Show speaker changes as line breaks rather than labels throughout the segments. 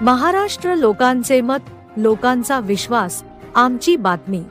महाराष्ट्र लोकांचे मत, लोकांचा विश्वास, आमची बातमी।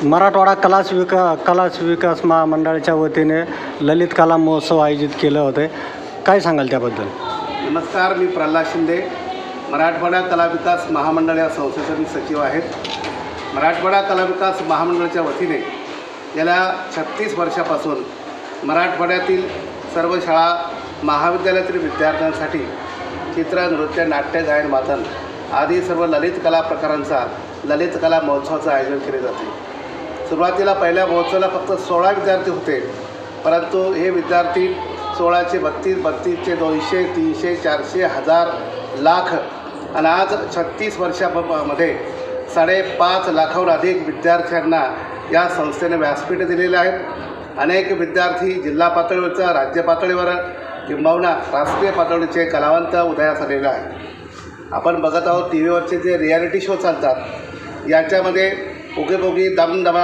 मराठवाडा कला विकास महामंडळाच्या वतीने ललित कला महोत्सव आयोजित केलं होते। काय सांगाल त्याबद्दल?
नमस्कार, मी प्रल्हाद शिंदे, मराठवाडा कला विकास महामंडळ या संस्थेचे मी सचिव आहेत। मराठवाडा कला विकास महामंडळाच्या वतीने गेल्या 36 वर्षापासून मराठवाड्यातील सर्व शाळा महाविद्यालयातील विद्यार्थ्यांसाठी चित्र, नृत्य, नाट्य, गायन, वादन आदी सर्व ललित कला प्रकारांचा ललित कला महोत्सवाचं आयोजन केले जाते। सुरुवातीला पहिल्या महोत्सवाला फक्त 16 विद्यार्थी होते, परंतु हे विद्यार्थी 16चे 32, 32चे 200, 300, 400, 1000, लाख आणि आज 36 वर्षामध्ये 5.5 लाखाहून अधिक विद्यार्थ्यांना या संस्थेने व्यासपीठ दिलेले आहेत। अनेक विद्यार्थी जिल्हा पातळीवरचा, राज्य पातळीवर किंबहुना राष्ट्रीय पातळीचे कलावंत उदयास आलेले आहेत। आपण बघत आहोत टी व्हीवरचे जे रियालिटी शो चालतात, याच्यामध्ये उगे बोगी, दमदमा,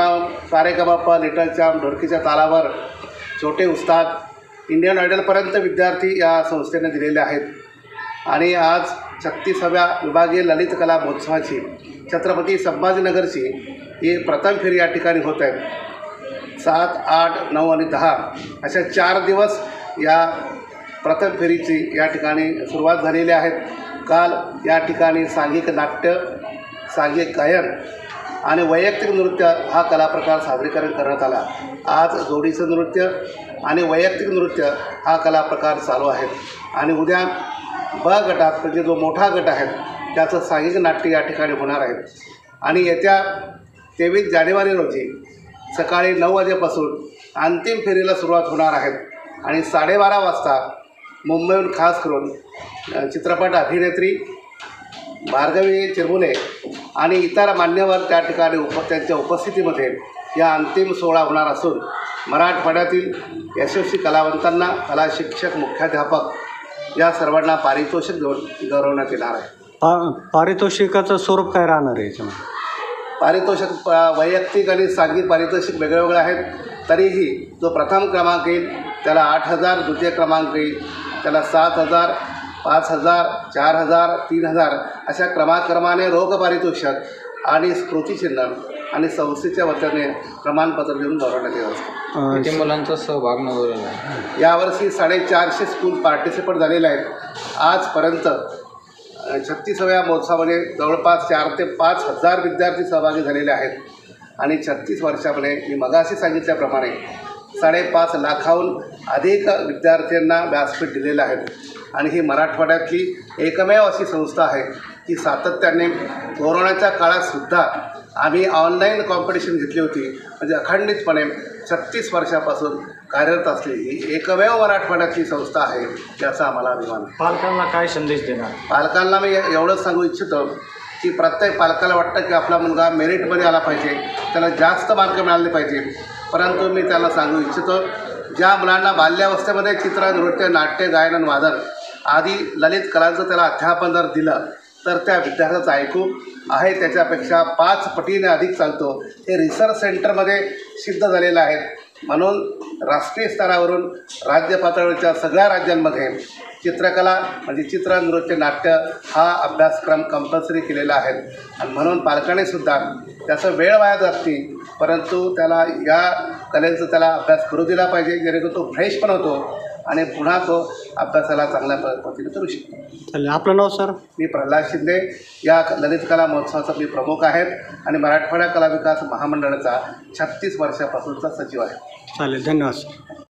सारेगमप, लिटल चॅम्प, ढोलकीच्या तालावर, छोटे उस्ताद, इंडियन आयडलपर्यंत विद्यार्थी या संस्थेने दिलेले आहेत। आणि आज 36व्या विभागीय ललित कला महोत्सवाची छत्रपती संभाजीनगरची ही प्रथम फेरी या ठिकाणी होत आहे। 7, 8, 9 आणि 10 अशा 4 दिवस या प्रथम फेरीची या ठिकाणी सुरुवात झालेली आहे। काल या ठिकाणी सांघिक नाट्य, सांघिक गायन आणि वैयक्तिक नृत्य हा कलाप्रकार सादरीकरण करण्यात आला। आज जोडीचं नृत्य आणि वैयक्तिक नृत्य हा कलाप्रकार चालू आहे आणि उद्या ब गटात म्हणजे जो मोठा गट आहे त्याचं सांघिक नाट्य या ठिकाणी होणार आहे। आणि येत्या 23 जानेवारी रोजी सकाळी 9 वाजेपासून अंतिम फेरीला सुरुवात होणार आहे आणि 12:30 वाजता मुंबईहून खास करून चित्रपट अभिनेत्री भार्गवी चिरमुले आणि इतर मान्यवर त्या ठिकाणी त्यांच्या उपस्थितीमध्ये या अंतिम सोहळा होणार असून मराठवाड्यातील यशस्वी कलावंतांना कला शिक्षक, मुख्याध्यापक या सर्वांना पारितोषिक देऊन गौरवण्यात येणार आहे।
पारितोषिकाचं स्वरूप काय राहणार आहे याच्यामध्ये?
पारितोषिक वैयक्तिक आणि सांघिक पारितोषिक वेगळे आहेत। तरीही जो प्रथम क्रमांक येईल त्याला 8,000, द्वितीय क्रमांक येईल त्याला 7,000, 5,000, 4,000, 3,000 अशा क्रमाक्रमाने रोख पारितोषिक आणि स्मृतिचिन्ह आणि संस्थेच्या वतीने प्रमाणपत्र देऊन गौरवण्यात येत असतं।
किती मुलांचा सहभाग नोंदवलेला आहे?
यावर्षी 450 स्कूल पार्टिसिपेट झालेले आहेत। आजपर्यंत 36व्या महोत्सवामध्ये जवळपास 4 ते 5 हजार विद्यार्थी सहभागी झालेले आहेत आणि 36 वर्षामध्ये मी मगाशी सांगितल्याप्रमाणे 5.5 लाखाहून अधिक विद्यार्थ्यांना व्यासपीठ दिलेलं आहे आणि ही मराठवाड्यातली एकमेव अशी संस्था आहे की सातत्याने कोरोनाच्या काळातसुद्धा आम्ही ऑनलाईन कॉम्पिटिशन घेतली होती। म्हणजे अखंडितपणे 36 वर्षापासून कार्यरत असलेली एकमेव मराठवाड्यातली संस्था आहे याचा आम्हाला अभिमान आहे.
पालकांना काय संदेश देणार?
पालकांना मी एवढंच सांगू इच्छितो की प्रत्येक पालकाला वाटतं की आपला मुलगा मेरिटमध्ये आला पाहिजे, त्याला जास्त मार्क मिळाले पाहिजे. परंतु मी त्याला सांगू इच्छितो, ज्या मुलांना बाल्यावस्थेमध्ये चित्र, नृत्य, नाट्य, गायन आणि वादन आदी ललित कलांचं त्याला अध्यापन जर दिलं तर त्या विद्यार्थ्याचं ऐकू आहे त्याच्यापेक्षा 5 पटीने अधिक चालतो. हे रिसर्च सेंटरमध्ये सिद्ध झालेलं आहे. म्हणून राष्ट्रीय स्तरावरून राज्य पातळीवरच्या सगळ्या राज्यांमध्ये चित्रकला म्हणजे चित्र, नृत्य, नाट्य हा अभ्यासक्रम कंपल्सरी केलेला आहे. आणि म्हणून पालकांनीसुद्धा त्याचं वेळ वाया जात नाही, परंतु त्याला या कलेचा त्याला अभ्यास करू दिला पाहिजे, जेणेकरून तो फ्रेश पण होतो आणि पुन्हा तो अभ्यासाला चांगल्या पद्धतीने करू शकतो.
चालेल. आपलं नाव सर?
मी प्रल्हाद शिंदे, या ललित कला महोत्सवाचा मी प्रमुख आहेत आणि मराठवाडा कला विकास महामंडळाचा 36 वर्षापासूनचा सचिव आहे.
चालेल. धन्यवाद सर.